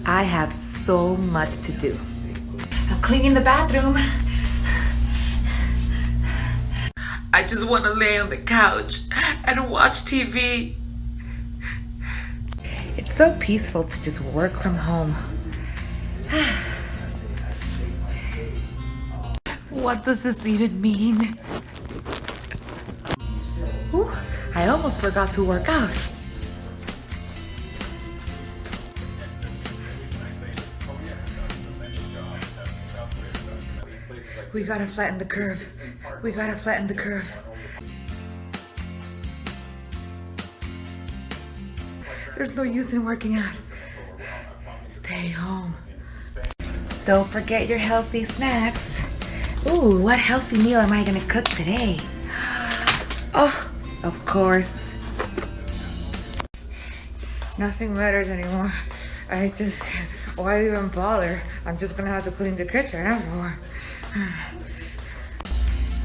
I have so much to do. I'm cleaning the bathroom. I just want to lay on the couch and watch TV. It's so peaceful to just work from home. What does this even mean? Ooh, I almost forgot to work out. We gotta flatten the curve. We gotta flatten the curve. There's no use in working out. Stay home. Don't forget your healthy snacks. Ooh, what healthy meal am I gonna cook today? Oh, of course. Nothing matters anymore. Why even bother? I'm just gonna have to clean the kitchen afterward.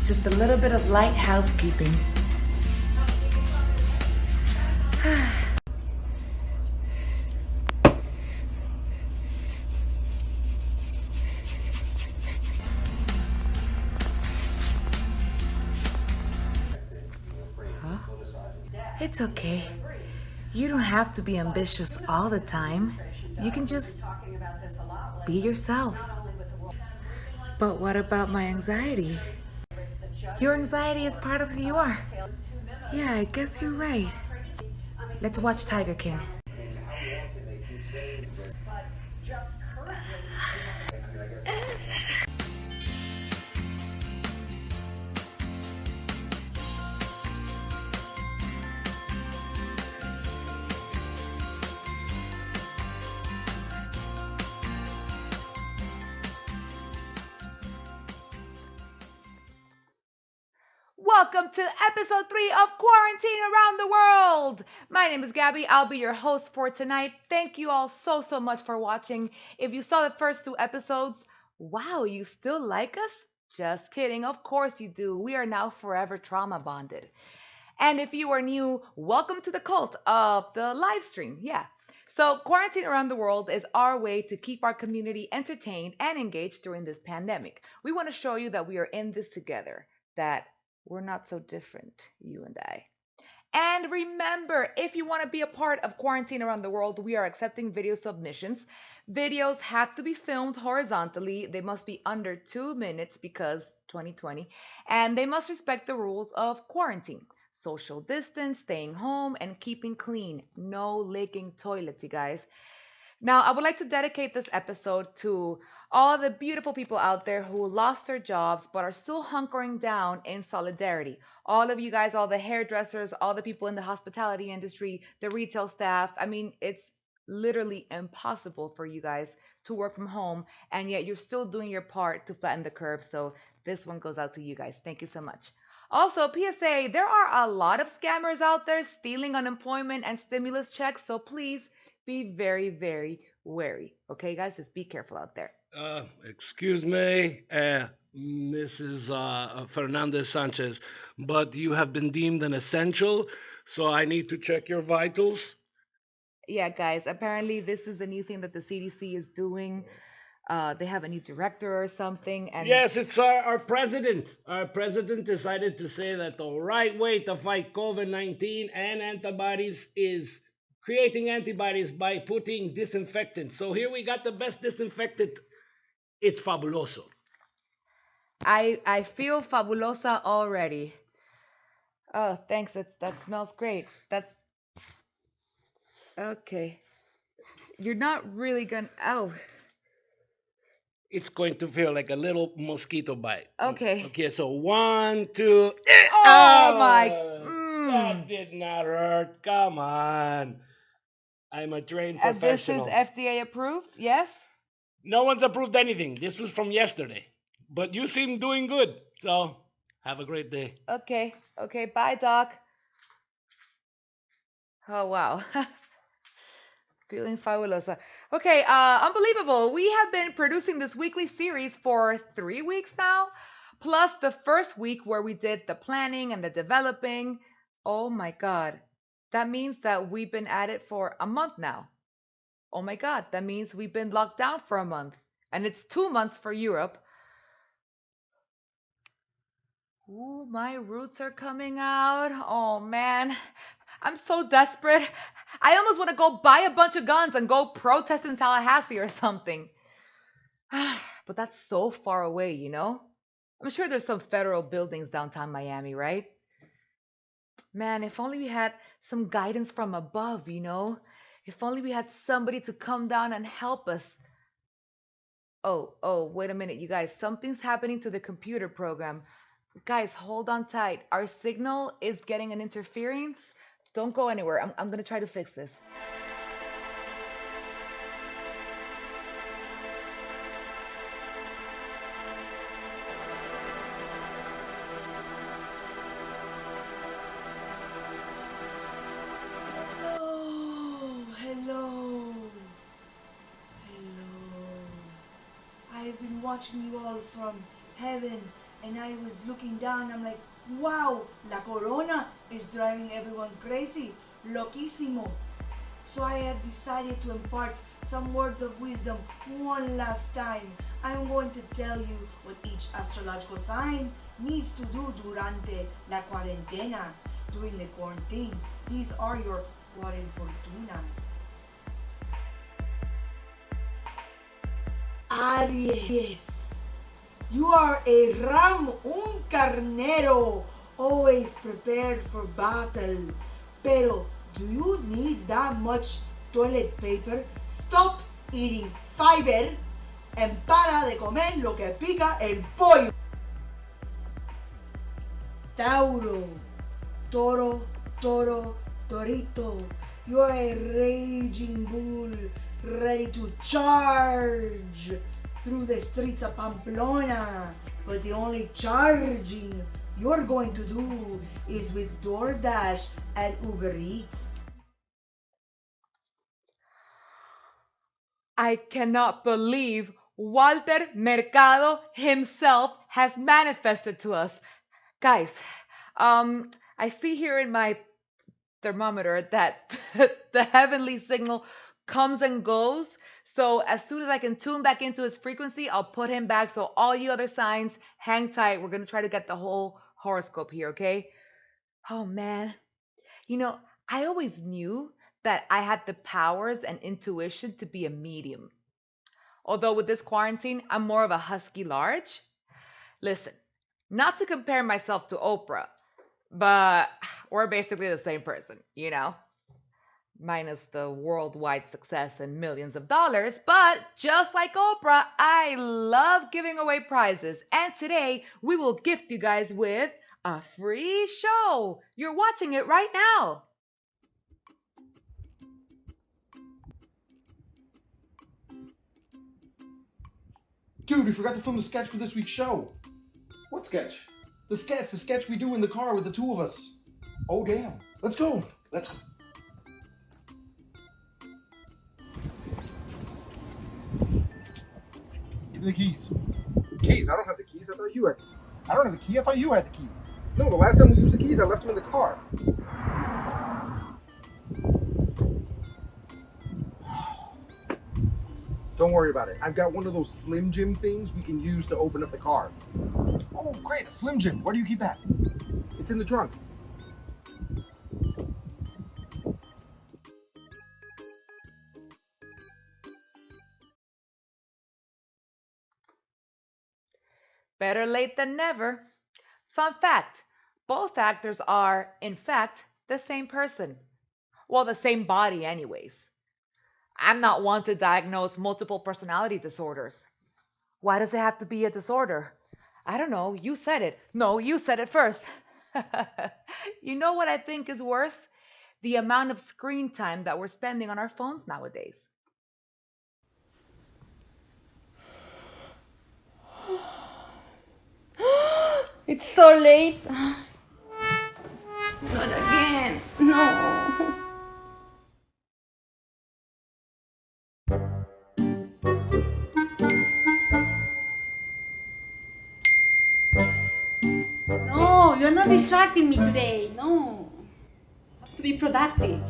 Just a little bit of light housekeeping. It's okay. You don't have to be ambitious all the time. You can just be yourself. But what about my anxiety? Your anxiety is part of who you are. Yeah, I guess you're right. Let's watch Tiger King. Welcome to episode 3 of Quarantine Around the World. My name is Gaby. I'll be your host for tonight. Thank you all so much for watching. If you saw the first 2 episodes, wow, you still like us? Just kidding. Of course you do. We are now forever trauma bonded. And if you are new, welcome to the cult of the live stream. Yeah. So Quarantine Around the World is our way to keep our community entertained and engaged during this pandemic. We want to show you that we are in this together, that we're not so different, you and I. And remember, if you want to be a part of Quarantine Around the World, we are accepting video submissions. Videos have to be filmed horizontally. They must be under 2 minutes because 2020. And they must respect the rules of quarantine. Social distance, staying home, and keeping clean. No licking toilets, you guys. Now, I would like to dedicate this episode to all the beautiful people out there who lost their jobs but are still hunkering down in solidarity. All of you guys, all the hairdressers, all the people in the hospitality industry, the retail staff. I mean, it's literally impossible for you guys to work from home, and yet you're still doing your part to flatten the curve. So this one goes out to you guys. Thank you so much. Also, PSA, there are a lot of scammers out there stealing unemployment and stimulus checks, so please be very wary. Okay, guys, just be careful out there. Excuse me, Mrs. Fernandez Sanchez, but you have been deemed an essential, so I need to check your vitals. Yeah, guys, apparently this is the new thing that the CDC is doing. They have a new director or something, and Yes, it's our president. Our president decided to say that the right way to fight COVID 19 and antibodies is creating antibodies by putting disinfectant. So here we got the best disinfectant. It's fabuloso. I feel fabulosa already. Oh, thanks. That smells great. That's okay. You're not really gonna. Oh, It's going to feel like a little mosquito bite. okay. Okay, so 1, 2. Oh my. That did not hurt. Come on. I'm a trained This is professional. FDA approved. Yes. No one's approved anything. This was from yesterday. But you seem doing good. So have a great day. Okay. Okay. Bye, doc. Oh wow. Feeling fabulosa. Okay, unbelievable. We have been producing this weekly series for 3 weeks now, plus the first week where we did the planning and the developing. Oh my God. That means that we've been at it for a month now. Oh my God, that means we've been locked down for a month. And it's 2 months for Europe. Ooh, my roots are coming out. Oh man, I'm so desperate. I almost want to go buy a bunch of guns and go protest in Tallahassee or something. But that's so far away, you know? I'm sure there's some federal buildings downtown Miami, right? Man, if only we had some guidance from above, you know? If only we had somebody to come down and help us. Oh, wait a minute, you guys. Something's happening to the computer program. Guys, hold on tight. Our signal is getting an interference. Don't go anywhere. I'm going to try to fix this. Hello, hello, hello. I've been watching you all from heaven and I was looking down. I'm like, wow, la corona is driving everyone crazy. Loquísimo. So I have decided to impart some words of wisdom one last time. I'm going to tell you what each astrological sign needs to do durante la cuarentena, during the quarantine. These are your fortunas. Aries, you are a ram, un carnero, always prepared for battle. Pero do you need that much toilet paper? Stop eating fiber and para de comer lo que pica el pollo. Tauro, toro, torito, you're a raging bull ready to charge through the streets of Pamplona. But the only charging you're going to do is with DoorDash and Uber Eats. I cannot believe Walter Mercado himself has manifested to us. Guys, I see here in my thermometer that the heavenly signal comes and goes. So as soon as I can tune back into his frequency, I'll put him back. So all you other signs, hang tight. We're going to try to get the whole horoscope here, okay? Oh man. You know, I always knew that I had the powers and intuition to be a medium. Although with this quarantine, I'm more of a husky large. Listen, not to compare myself to Oprah, but we're basically the same person, you know? Minus the worldwide success and millions of dollars. But just like Oprah, I love giving away prizes. And today we will gift you guys with a free show. You're watching it right now. Dude, we forgot to film the sketch for this week's show. What sketch? The sketch we do in the car with the two of us. Oh, damn. Let's go. Let's go. Give me the keys. Keys? I don't have the keys. I thought you had the keys. I don't have the key. I thought you had the key. No, the last time we used the keys, I left them in the car. Don't worry about it. I've got one of those Slim Jim things we can use to open up the car. Oh, great. A Slim Jim. Where do you keep that? It's in the trunk. Better late than never. Fun fact, both actors are, in fact, the same person. Well, the same body, anyways. I'm not one to diagnose multiple personality disorders. Why does it have to be a disorder? I don't know. You said it. No, you said it first. You know what I think is worse? The amount of screen time that we're spending on our phones nowadays. It's so late. Not again. No. No, you're not distracting me today. No. I have to be productive.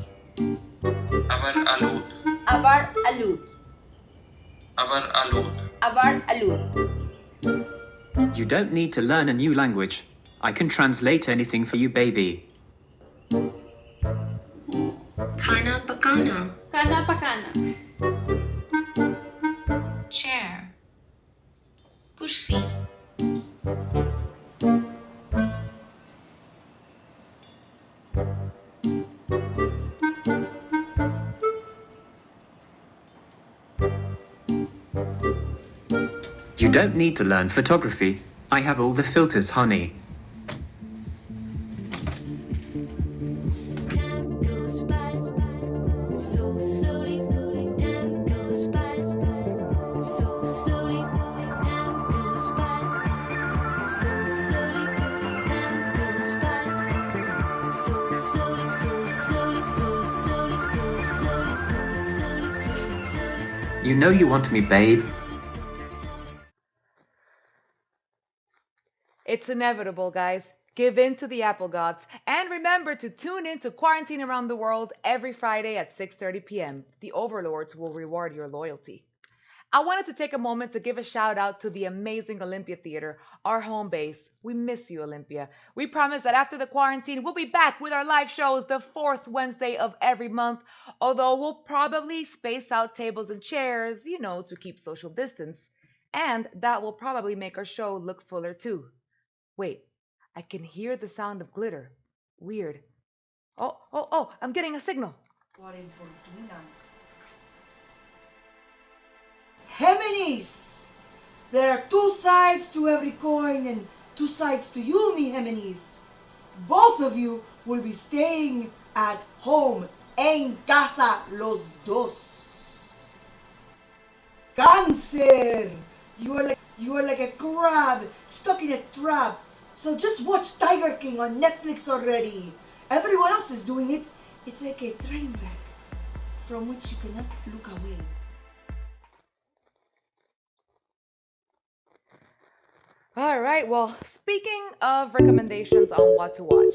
আবার আলো Abar alud. Abar alud. Abar alud. You don't need to learn a new language. I can translate anything for you, baby. Kana pakana. Kana pakana. Chair. Kursi. You don't need to learn photography. I have all the filters, honey. Time goes by so slowly. Time goes by so slowly. Time goes by so slowly. Time goes by so slowly. So slowly. So slowly. So slowly. So slowly. So slowly. You know you want me, babe. It's inevitable, guys. Give in to the apple gods. And remember to tune in to Quarantine Around the World every Friday at 6:30 p.m. The overlords will reward your loyalty. I wanted to take a moment to give a shout out to the amazing Olympia Theater, our home base. We miss you, Olympia. We promise that after the quarantine, we'll be back with our live shows the fourth Wednesday of every month, although we'll probably space out tables and chairs, to keep social distance. And that will probably make our show look fuller too. Wait, I can hear the sound of glitter. Weird. Oh, I'm getting a signal. Por infortunas. Géminis! There are two sides to every coin and two sides to you, mi Géminis. Both of you will be staying at home, en casa, los dos. Cáncer! You are like a crab stuck in a trap. So just watch Tiger King on Netflix already. Everyone else is doing it. It's like a train wreck from which you cannot look away. All right, well, speaking of recommendations on what to watch,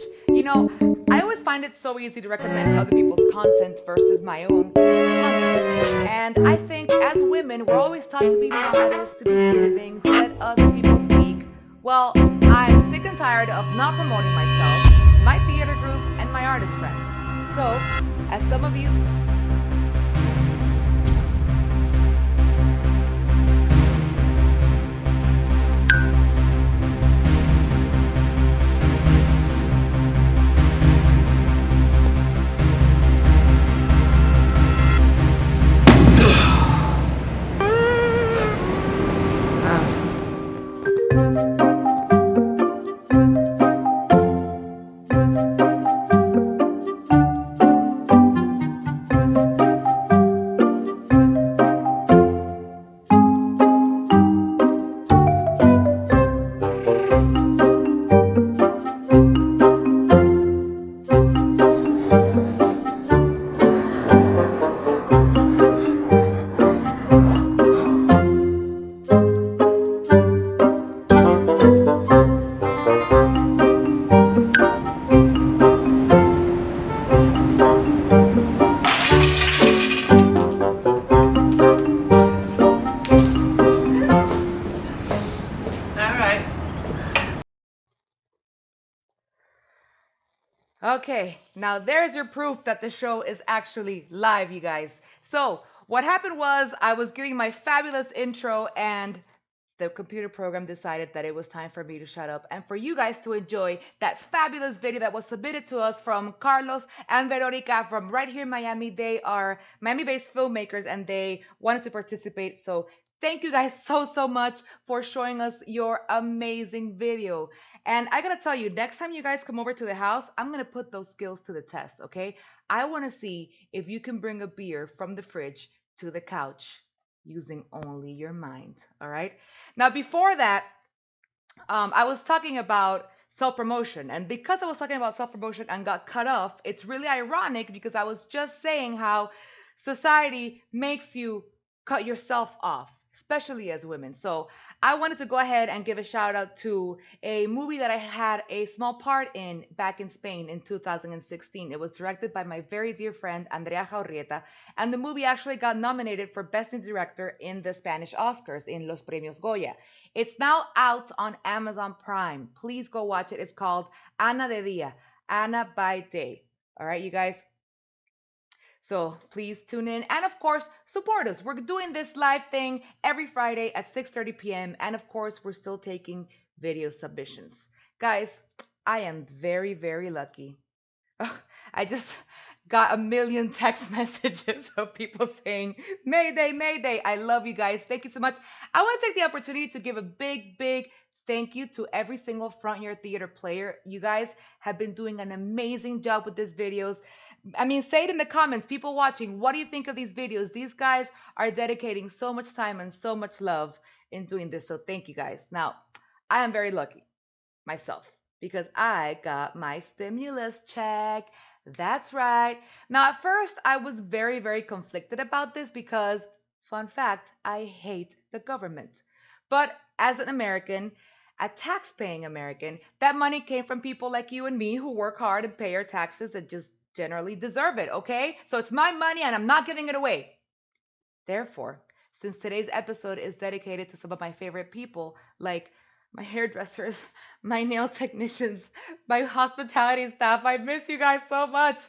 I always find it so easy to recommend other people's content versus my own content. And I think as women, we're always taught to be modest, to be giving, to let other people speak. Well, I'm sick and tired of not promoting myself, my theater group, and my artist friends. So, as some of you Okay, now there's your proof that the show is actually live, you guys. So, what happened was I was getting my fabulous intro, and the computer program decided that it was time for me to shut up and for you guys to enjoy that fabulous video that was submitted to us from Carlos and Veronica from right here in Miami. They are Miami-based filmmakers and they wanted to participate. So thank you guys so much for showing us your amazing video. And I gotta tell you, next time you guys come over to the house, I'm gonna put those skills to the test, okay? I wanna see if you can bring a beer from the fridge to the couch using only your mind. All right. Now, before that, I was talking about self promotion. And because I was talking about self promotion and got cut off, it's really ironic because I was just saying how society makes you cut yourself off. especially as women. So I wanted to go ahead and give a shout out to a movie that I had a small part in back in Spain in 2016. It was directed by my very dear friend Andrea Jaurrieta, and the movie actually got nominated for Best New Director in the Spanish Oscars in Los Premios Goya. It's now out on Amazon Prime. Please go watch it. It's called Ana de Dia, Ana by Day. All right, you guys. So please tune in and of course support us. We're doing this live thing every Friday at 6:30 p.m. and of course we're still taking video submissions. Guys, I am very very lucky. I just got a million text messages of people saying, Mayday, Mayday. I love you guys. Thank you so much. I want to take the opportunity to give a big, big thank you to every single Front Yard Theater player. You guys have been doing an amazing job with these videos. I mean, say it in the comments, people watching, what do you think of these videos? These guys are dedicating so much time and so much love in doing this. So thank you guys. Now, I am very lucky myself because I got my stimulus check. That's right. Now, at first, I was very, very conflicted about this because, fun fact, I hate the government. But as an American, a tax paying American, that money came from people like you and me who work hard and pay our taxes and just generally deserve it, okay? So it's my money and I'm not giving it away. Therefore, since today's episode is dedicated to some of my favorite people, like my hairdressers, my nail technicians, my hospitality staff, I miss you guys so much.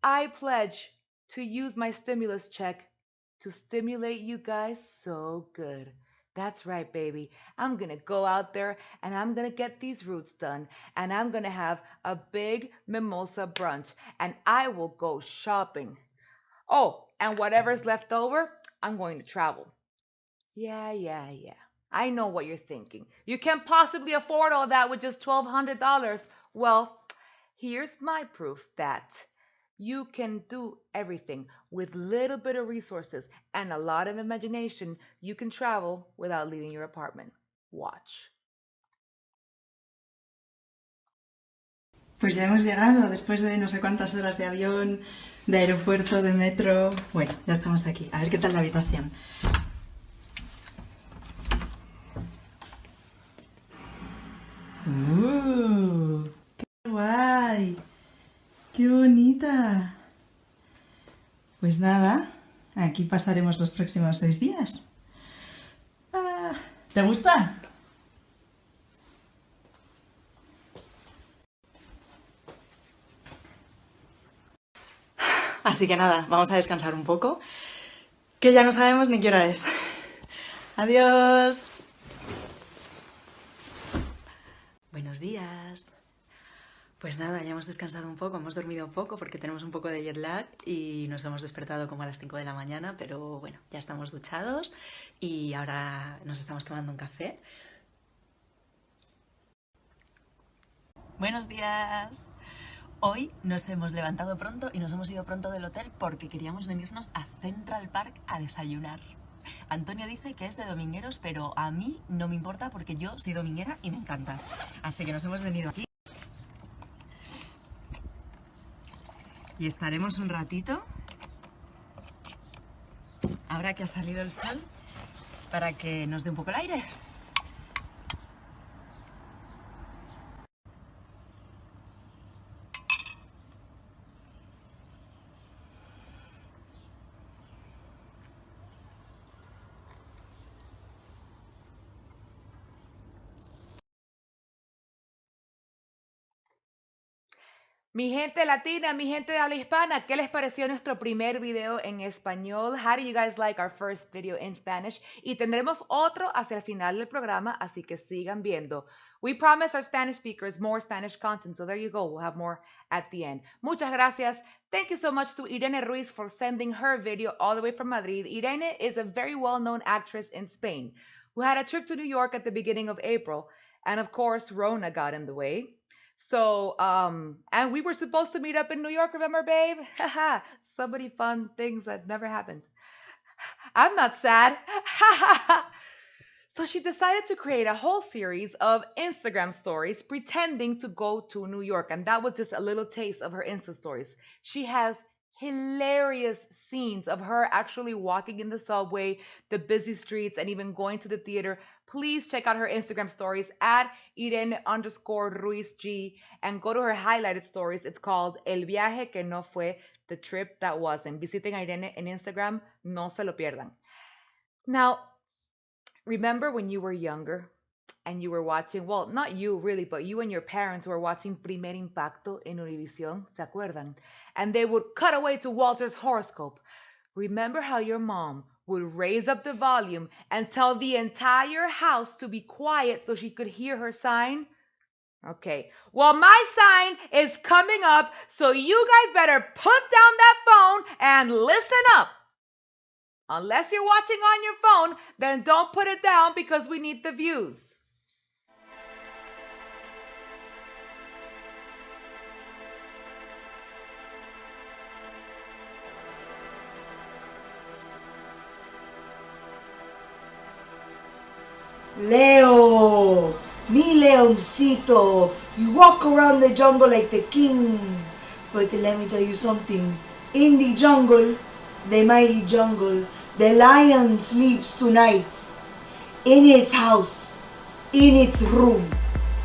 I pledge to use my stimulus check to stimulate you guys so good. That's right, baby. I'm going to go out there and I'm going to get these roots done. And I'm going to have a big mimosa brunch. And I will go shopping. Oh, and whatever's left over, I'm going to travel. Yeah. I know what you're thinking. You can't possibly afford all that with just $1,200. Well, here's my proof that you can do everything with little bit of resources and a lot of imagination. You can travel without leaving your apartment. Watch. Pues ya hemos llegado después de no sé cuántas horas de avión, de aeropuerto, de metro. Bueno, ya estamos aquí. A ver qué tal la habitación. ¡Qué guay! ¡Qué bonita! Pues nada, aquí pasaremos los próximos 6 días. ¿Te gusta? Así que nada, vamos a descansar un poco, que ya no sabemos ni qué hora es. Adiós. Buenos días. Pues nada, ya hemos descansado un poco, hemos dormido poco porque tenemos un poco de jet lag y nos hemos despertado como a las 5 de la mañana, pero bueno, ya estamos duchados y ahora nos estamos tomando un café. Buenos días. Hoy nos hemos levantado pronto y nos hemos ido pronto del hotel porque queríamos venirnos a Central Park a desayunar. Antonio dice que es de domingueros, pero a mí no me importa porque yo soy dominguera y me encanta. Así que nos hemos venido aquí. Y estaremos un ratito, ahora que ha salido el sol, para que nos dé un poco el aire. Mi gente latina, mi gente de habla hispana, ¿qué les pareció nuestro primer video en español? How do you guys like our first video in Spanish? Y tendremos otro hacia el final del programa, así que sigan viendo. We promise our Spanish speakers more Spanish content, so there you go. We'll have more at the end. Muchas gracias. Thank you so much to Irene Ruiz for sending her video all the way from Madrid. Irene is a very well-known actress in Spain who had a trip to New York at the beginning of April. And of course, Rona got in the way. So, and we were supposed to meet up in New York, remember, babe? Haha, so many fun things that never happened. I'm not sad. So she decided to create a whole series of Instagram stories pretending to go to New York. And that was just a little taste of her Insta stories. She has hilarious scenes of her actually walking in the subway, the busy streets, and even going to the theater. Please check out her Instagram stories at Irene_Ruiz G and go to her highlighted stories. It's called El viaje que no fue, the trip that wasn't. Visiten a Irene en Instagram, no se lo pierdan. Now, remember when you were younger and you were watching, well, not you really, but you and your parents were watching Primer Impacto in Univision, ¿se acuerdan? And they would cut away to Walter's horoscope. Remember how your mom would raise up the volume and tell the entire house to be quiet so she could hear her sign? Okay, well, my sign is coming up, so you guys better put down that phone and listen up. Unless you're watching on your phone, then don't put it down because we need the views. Leo, mi leoncito, you walk around the jungle like the king. But let me tell you something. In the jungle, the mighty jungle, the lion sleeps tonight in its house, in its room,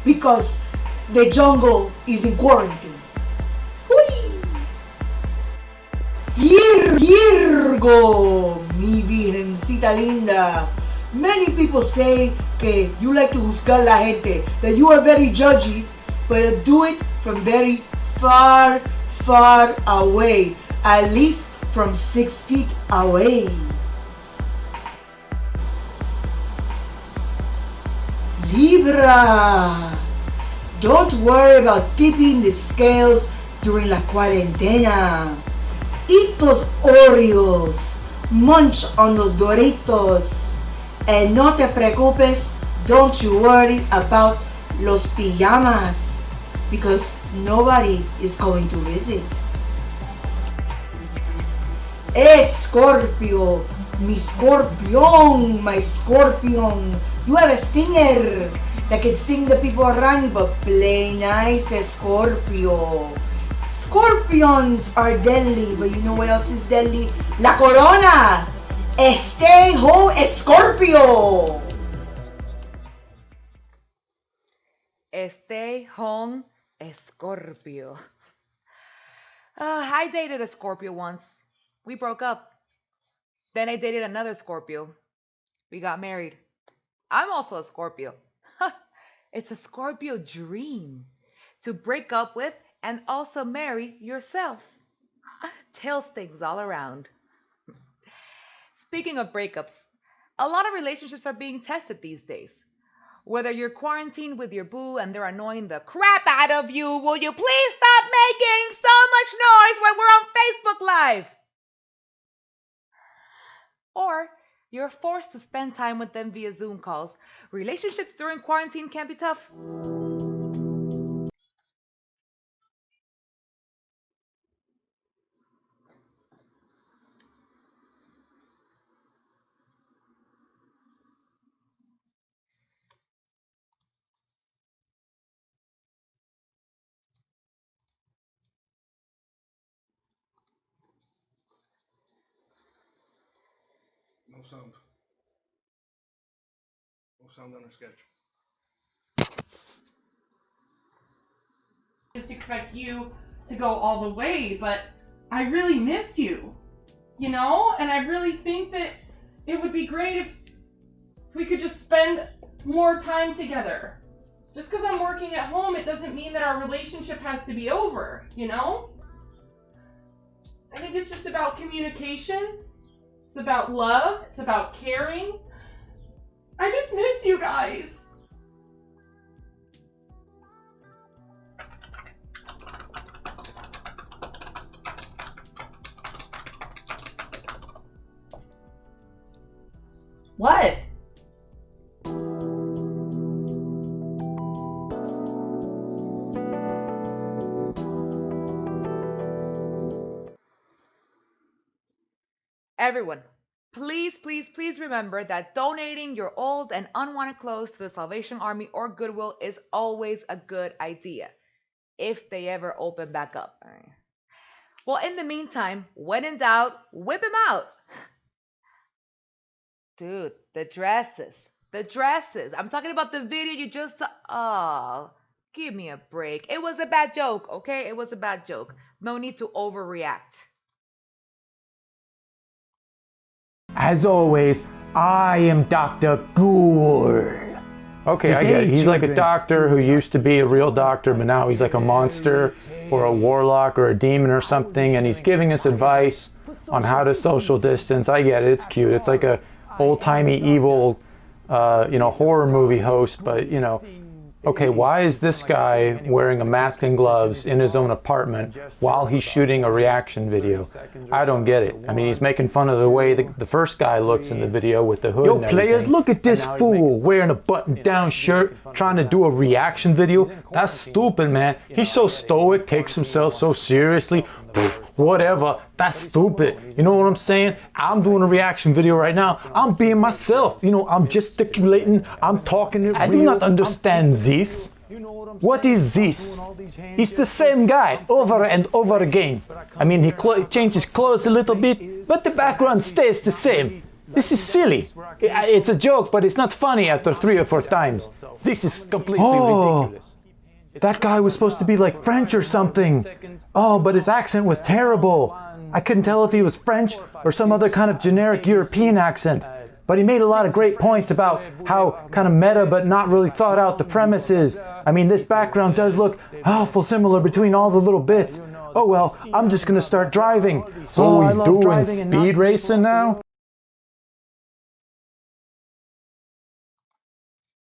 because the jungle is in quarantine. Hui! Virgo, mi virgencita linda. Many people say que you like to juzgar la gente, that you are very judgy, but do it from very far, far away, at least from 6 feet away. Libra, don't worry about tipping the scales during la cuarentena. Eat those Oreos, munch on those Doritos. And no te preocupes, don't you worry about los pijamas, because nobody is going to visit. Scorpio, mi scorpion, my scorpion. You have a stinger that can sting the people around you, but play nice, Scorpio. Scorpions are deadly, but you know what else is deadly? La corona! Stay home, Scorpio! Stay home, Scorpio. I dated a Scorpio once. We broke up. Then I dated another Scorpio. We got married. I'm also a Scorpio. It's a Scorpio dream to break up with and also marry yourself. Tail stings all around. Speaking of breakups, a lot of relationships are being tested these days. Whether you're quarantined with your boo and they're annoying the crap out of you, will you please stop making so much noise when we're on Facebook Live? Or you're forced to spend time with them via Zoom calls. Relationships during quarantine can be tough. No sound. No sound on our sketch. Just expect you to go all the way, but I really miss you, you know? And I really think that it would be great if we could just spend more time together. Just because I'm working at home, it doesn't mean that our relationship has to be over, you know? I think it's just about communication. It's about love. It's about caring. I just miss you guys. What? Everyone, please, please, please remember that donating your old and unwanted clothes to the Salvation Army or Goodwill is always a good idea, if they ever open back up. Well, in the meantime, when in doubt, whip him out. Dude, the dresses. The dresses. I'm talking about the video you just saw. Oh, give me a break. It was a bad joke, okay? It was a bad joke. No need to overreact. As always, I am Dr. Gould. Okay, I get it. He's like a doctor who used to be a real doctor, but now he's like a monster or a warlock or a demon or something, and he's giving us advice on how to social distance. I get it. It's cute. It's like a old-timey evil, horror movie host, but, okay, why is this guy wearing a mask and gloves in his own apartment while he's shooting a reaction video? I don't get it. I mean, he's making fun of the way the first guy looks in the video with the hood. Yo, and players, everything. look at this fool wearing a button-down shirt, trying to do a reaction video. That's stupid, man. He's so stoic, takes himself so seriously. Pfft, whatever, that's stupid. You know what I'm saying? I'm doing a reaction video right now. I'm being myself. I'm gesticulating. I'm talking it. I do not understand this. What is this? He's the same guy over and over again. I mean, he changes clothes a little bit, but the background stays the same. This is silly. It's a joke, but it's not funny after 3 or 4 times. This is completely ridiculous. That guy was supposed to be like French or something. Oh, but his accent was terrible. I couldn't tell if he was French or some other kind of generic European accent. But he made a lot of great points about how kind of meta but not really thought out the premise is. I mean, this background does look awful similar between all the little bits. Oh well, I'm just gonna start driving. So he's doing speed racing now?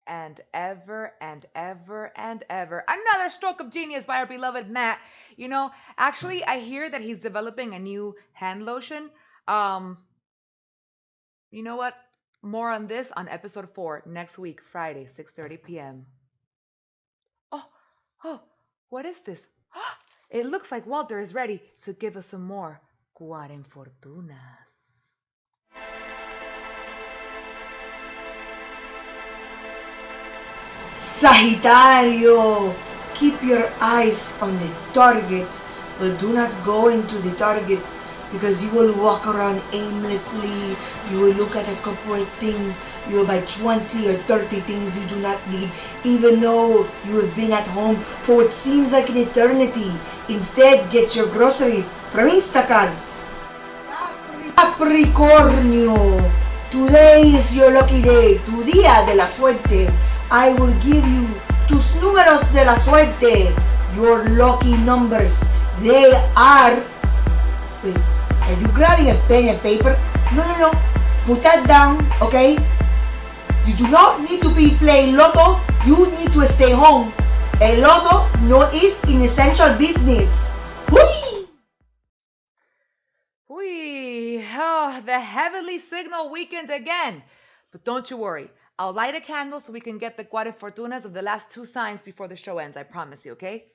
And ever and ever and ever. Another stroke of genius by our beloved Matt. Actually, I hear that he's developing a new hand lotion. You know what? More on this on episode 4 next week, Friday, 6:30 p.m. Oh, what is this? It looks like Walter is ready to give us some more Fortunas. Sagittario, keep your eyes on the target, but do not go into the target because you will walk around aimlessly. You will look at a couple of things. You will buy 20 or 30 things you do not need, even though you have been at home for what seems like an eternity. Instead, get your groceries from Instacart. Capricornio, today is your lucky day, tu día de la suerte. I will give you tus números de la suerte, your lucky numbers. They are... Wait, are you grabbing a pen and paper? No. Put that down, okay? You do not need to be playing Lotto. You need to stay home. El Lotto no is an essential business. Whee! Whee! Oh, the heavenly signal weekend again. But don't you worry. I'll light a candle so we can get the Fortunas of the last 2 signs before the show ends, I promise you, okay?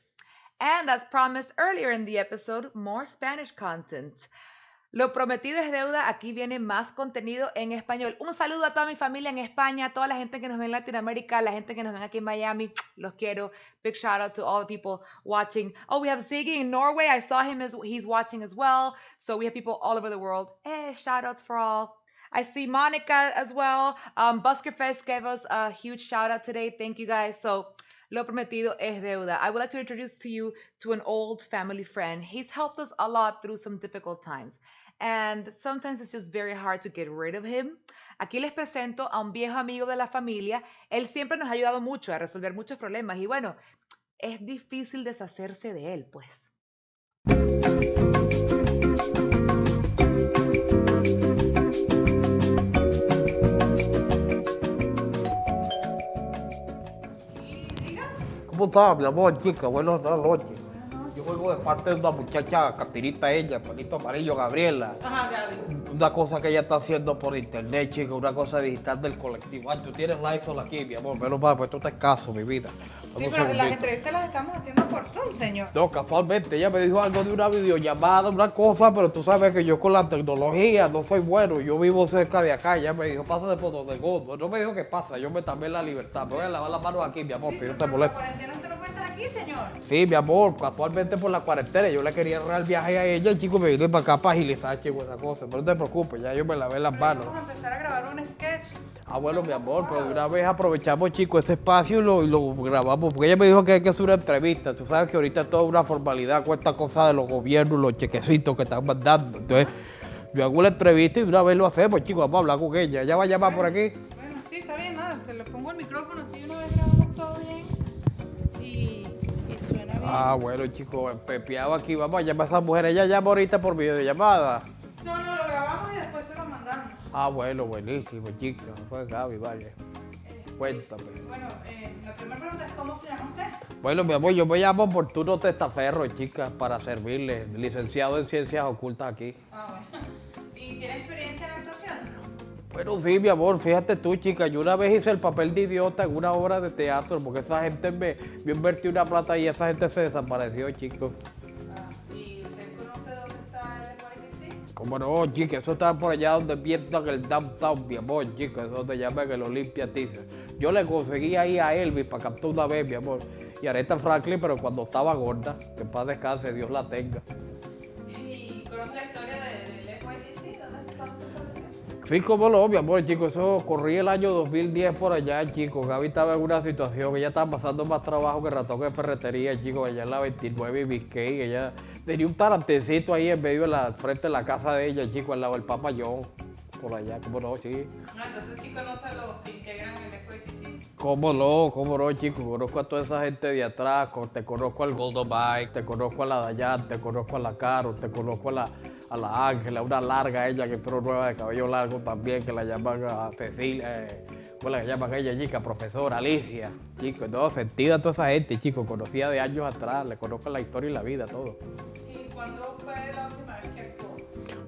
And as promised earlier in the episode, more Spanish content. Lo prometido es deuda, aquí viene más contenido en español. Un saludo a toda mi familia en España, a toda la gente que nos ve en Latinoamérica, la gente que nos ven aquí en Miami, los quiero. Big shout out to all the people watching. Oh, we have Ziggy in Norway. I saw him he's watching as well. So we have people all over the world. Hey, shout outs for all. I see Monica as well. Busker Fest gave us a huge shout out today. Thank you guys. So, lo prometido es deuda. I would like to introduce to you to an old family friend. He's helped us a lot through some difficult times. And sometimes it's just very hard to get rid of him. Aquí les presento a un viejo amigo de la familia. Él siempre nos ha ayudado mucho a resolver muchos problemas. Y bueno, es difícil deshacerse de él, pues. ¿Cómo está, mi amor, chica? Buenas noches. Yo vengo de parte de una muchacha, Catirita ella, pelito amarillo, Gabriela. Ajá, Gaby. Una cosa que ella está haciendo por internet, chica, una cosa digital del colectivo. Ay, tú tienes la iPhone aquí, mi amor, menos mal, pues tú te caso, mi vida. Sí, pero las entrevistas las estamos haciendo por Zoom, señor. No, casualmente, ella me dijo algo de una videollamada, una cosa, pero tú sabes que yo con la tecnología no soy bueno. Yo vivo cerca de acá, ella me dijo, pásate por donde Godo. No me dijo qué pasa, yo me tomé la libertad. Me voy a lavar las manos aquí, mi amor, pero yo te molesto. ¿Por qué no te lo cuentas aquí? aquí, señor? Sí, mi amor, casualmente por la cuarentena yo le quería ahorrar el viaje a ella, chico, me vine para acá para agilizar, chico, esa cosa. Pero no te preocupes, ya yo me lavé las manos. Vamos a empezar a grabar un sketch. Ah, bueno, mi amor, pero de una vez aprovechamos, chico, ese espacio y lo grabamos. Porque ella me dijo que hay que hacer una entrevista. Tú sabes que ahorita es toda una formalidad con esta cosa de los gobiernos, los chequecitos que están mandando. Entonces, yo hago la entrevista y de una vez lo hacemos, chico, vamos a hablar con ella. ¿Ella va a llamar por aquí? Bueno, sí, está bien, nada. Se le pongo el micrófono así una vez grabamos todo bien. Y suena bien. Ah, bueno, chico, pepeado aquí. Vamos a llamar a esa mujer. Ella llama ahorita por videollamada. No, lo grabamos y después se lo mandamos. Ah, bueno, buenísimo, chica. Pues Gaby, vale. Cuéntame. Bueno, la primera pregunta es ¿cómo se llama usted? Bueno, mi amor, yo me llamo Fortuno Testaferro, chica, para servirle. Licenciado en Ciencias Ocultas aquí. Ah, bueno. ¿Y tiene experiencia en actuación? Bueno, sí, mi amor, fíjate tú, chica, yo una vez hice el papel de idiota en una obra de teatro porque esa gente me invirtió una plata y esa gente se desapareció, chico. ¿Y usted conoce dónde está el FYTC? ¿Cómo no, chica? Eso está por allá donde piensan el downtown, mi amor, chica, eso te llaman el Olympia Theater. Yo le conseguí ahí a Elvis para captar una vez, mi amor, y a Aretha Franklin, pero cuando estaba gorda, que en paz descanse, Dios la tenga. ¿Y conoce la historia del FYTC? ¿Dónde se estableció? Sí, cómo no, mi amor, chico, eso corrí el año 2010 por allá, chico. Gaby estaba en una situación, ella estaba pasando más trabajo que ratón de ferretería, chico, allá en la 29 y Biscay. Ella tenía un tarantecito ahí en medio de la frente de la casa de ella, chico, al lado del Papa John, por allá, cómo no, sí. No, entonces sí conoce a los que integran el FYTC. Cómo no, chico, conozco a toda esa gente de atrás, te conozco al Goldo Mike, te conozco a la Dayan, te conozco a la Caro, te conozco a la Ángela, una larga ella que entró nueva de cabello largo también, que la llaman a Cecilia, ¿cómo la llaman ella, chica? Profesora Alicia, chico, no, sentida a toda esa gente, chico, conocía de años atrás, le conozco la historia y la vida, todo. ¿Y cuándo fue la última vez que actuó?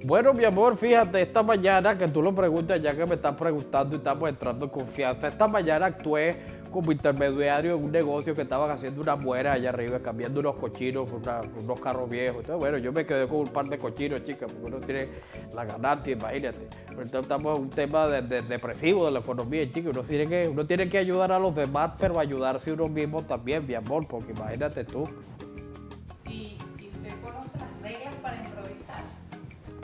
Bueno, mi amor, fíjate, esta mañana que tú lo preguntas, ya que me estás preguntando y estamos entrando en confianza, esta mañana actué como intermediario en un negocio que estaban haciendo una muera allá arriba, cambiando unos cochinos por unos carros viejos. Entonces, bueno, yo me quedé con un par de cochinos, chicas, porque uno tiene la ganancia, imagínate. Pero entonces estamos en un tema depresivo de la economía, chicos. Uno tiene que ayudar a los demás, pero ayudarse uno mismo también, mi amor, porque imagínate tú. ¿Y usted conoce las reglas para improvisar?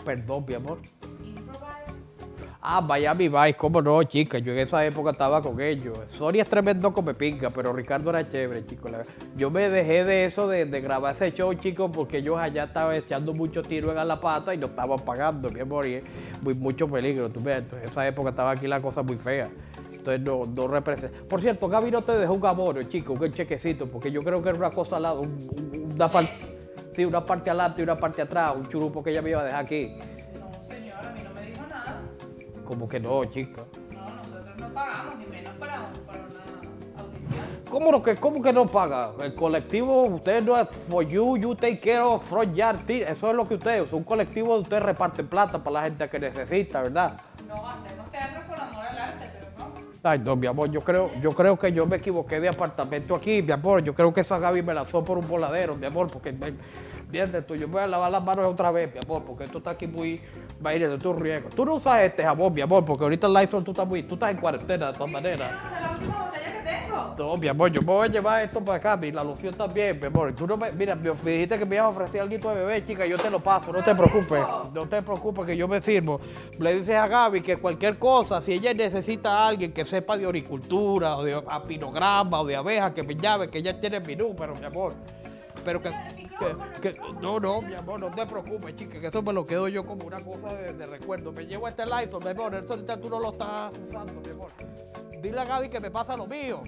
Perdón, mi amor. Improvise. Ah, Miami Vice, cómo no, chica. Yo en esa época estaba con ellos. Sonia es tremendo come pinga, pero Ricardo era chévere, chico. Yo me dejé de eso, de grabar ese show, chicos, porque ellos allá estaban echando mucho tiro en la pata y no estaban pagando, mi amor, y es mucho peligro. Tú ves, en esa época estaba aquí la cosa muy fea. Entonces no representa. Por cierto, Gaby no te dejó un abono, chico, un chequecito, porque yo creo que era una cosa al lado, una parte adelante y una parte atrás, un churupo que ella me iba a dejar aquí. No, señor, a mí no me dijo nada. Como que no, chica. No, nosotros no pagamos, ni menos para una audición. ¿Cómo que no paga? El colectivo, usted no es for you take care of front yard team. Eso es lo que usted es. Un colectivo de usted reparte plata para la gente que necesita, ¿verdad? No, hacemos teatro por amor al arte, pero no. Ay, no, mi amor, yo creo que yo me equivoqué de apartamento aquí, mi amor. Yo creo que esa Gaby me lanzó por un voladero, mi amor, porque entiendes tú, yo me voy a lavar las manos otra vez, mi amor, porque esto está aquí muy, imagínate, tú riesgo. Tú no usas este jabón, mi amor, porque ahorita el Lysol tú estás en cuarentena de todas maneras. Esa es la última botella que tengo. No, mi amor, yo me voy a llevar esto para acá, y la loción también, mi amor. Tú no me dijiste que me ibas a ofrecer algo de bebé, chica, yo te lo paso, no te preocupes. No te preocupes que yo me sirvo. Le dices a Gaby que cualquier cosa, si ella necesita a alguien que sepa de horticultura, o de apinograma, o de abejas, que me llame, que ella tiene mi número, mi amor. Pero no, mi amor, no te preocupes, chica, que eso me lo quedo yo como una cosa de recuerdo. Me llevo este Lysol, mi amor, eso ahorita tú no lo estás usando, mi amor. Dile a Gaby que me pasa lo mío.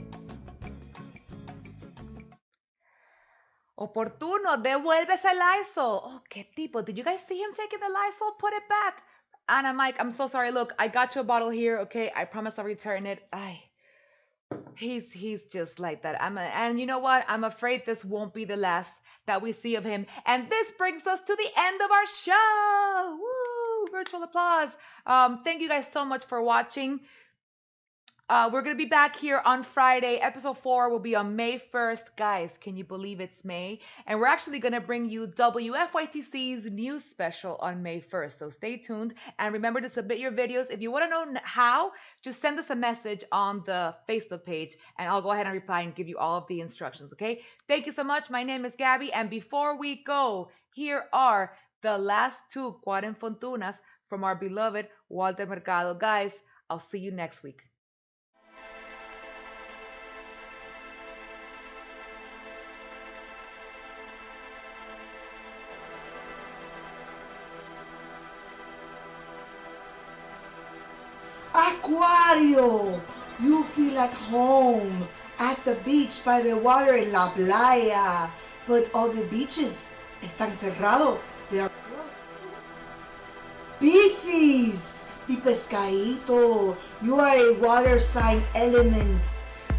Oportuno, devuelves el Lysol. Oh, qué tipo. Did you guys see him taking the Lysol? Put it back. Anna, Mike, I'm so sorry. Look, I got your bottle here, okay? I promise I'll return it. He's just like that. And you know what? I'm afraid this won't be the last that we see of him. And this brings us to the end of our show. Woo! Virtual applause. Thank you guys so much for watching. We're going to be back here on Friday. Episode 4 will be on May 1st. Guys, can you believe it's May? And we're actually going to bring you WFYTC's news special on May 1st. So stay tuned. And remember to submit your videos. If you want to know how, just send us a message on the Facebook page. And I'll go ahead and reply and give you all of the instructions, okay? Thank you so much. My name is Gaby. And before we go, here are the last 2 Cuarenfontunas from our beloved Walter Mercado. Guys, I'll see you next week. Aquario! You feel at home at the beach by the water in la playa. But all the beaches están cerrados. They are closed. Pisces! Mi pescadito. You are a water sign element.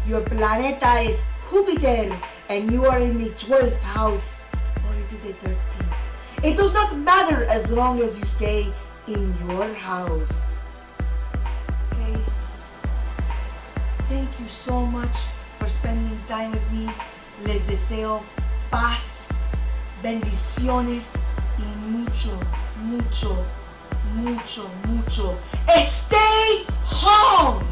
Your planeta is Jupiter and you are in the 12th house. Or is it the 13th? It does not matter as long as you stay in your house. Thank you so much for spending time with me. Les deseo paz, bendiciones y mucho, mucho, mucho, mucho. Stay home!